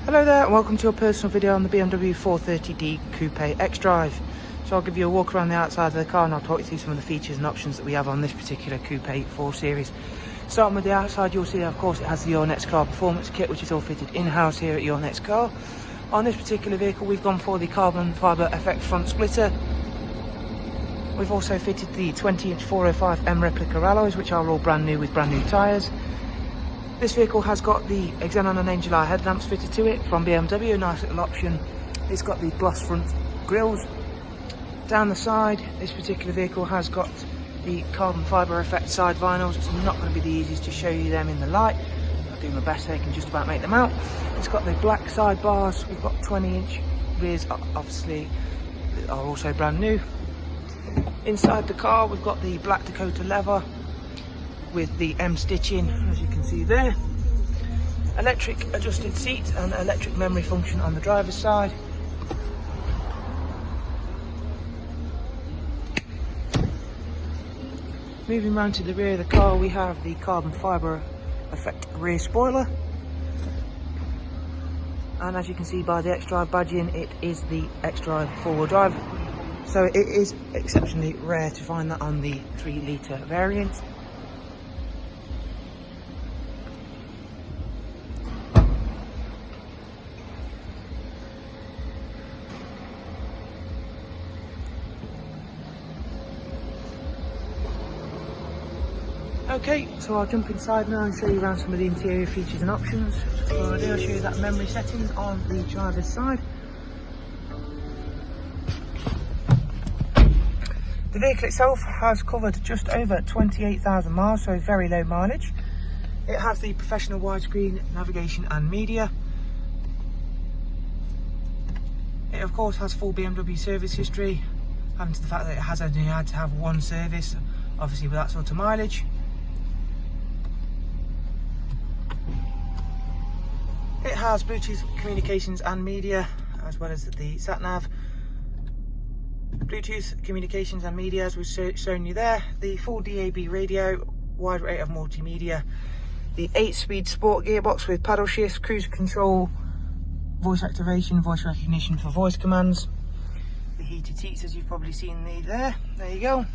Hello there and welcome to your personal video on the BMW 430d Coupe X-Drive. So I'll give you a walk around the outside of the car and I'll talk you through some of the features and options that we have on this particular Coupe 4 Series. Starting with the outside, you'll see of course it has the Your Next Car Performance Kit, which is all fitted in-house here at Your Next Car. On this particular vehicle we've gone for the carbon fibre effect front splitter. We've also fitted the 20-inch 405M replica alloys, which are all brand new with brand new tyres. This vehicle has got the Xenon and Angel Eye headlamps fitted to it from BMW, a nice little option. It's got the gloss front grills. Down the side, this particular vehicle has got the carbon fibre effect side vinyls. It's not going to be the easiest to show you them in the light. I'll do my best so you can just about make them out. It's got the black side bars. We've got 20-inch rears, obviously, that are also brand new. Inside the car, we've got the black Dakota leather with the M stitching, as you can see there. Electric adjusted seats and electric memory function on the driver's side. Moving round to the rear of the car, we have the carbon fibre effect rear spoiler. And as you can see by the X-Drive badging, it is the X-Drive four-wheel drive. So it is exceptionally rare to find that on the 3-litre variant. Okay, so I'll jump inside now and show you around some of the interior features and options. So I'll show you that memory settings on the driver's side. The vehicle itself has covered just over 28,000 miles, so very low mileage. It has the professional widescreen navigation and media. It of course has full BMW service history, having to the fact that it has only had to have one service, obviously with that sort of mileage. It has Bluetooth communications and media, as well as the sat-nav. Bluetooth communications and media, as we've shown you there. The full DAB radio, wide array of multimedia. The 8-speed sport gearbox with paddle shifts, cruise control, voice activation, voice recognition for voice commands. The heated seats, as you've probably seen there. There you go.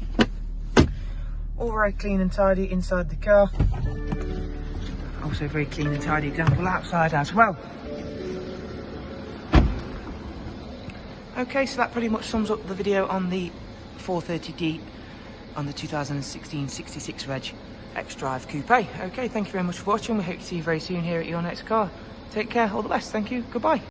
All very clean and tidy inside the car. Also very clean and tidy example outside as well. Okay, so that pretty much sums up the video on the 430d on the 2016 66 Reg X-Drive Coupe. Okay, thank you very much for watching. We hope to see you very soon here at Your Next Car. Take care, all the best, thank you, goodbye.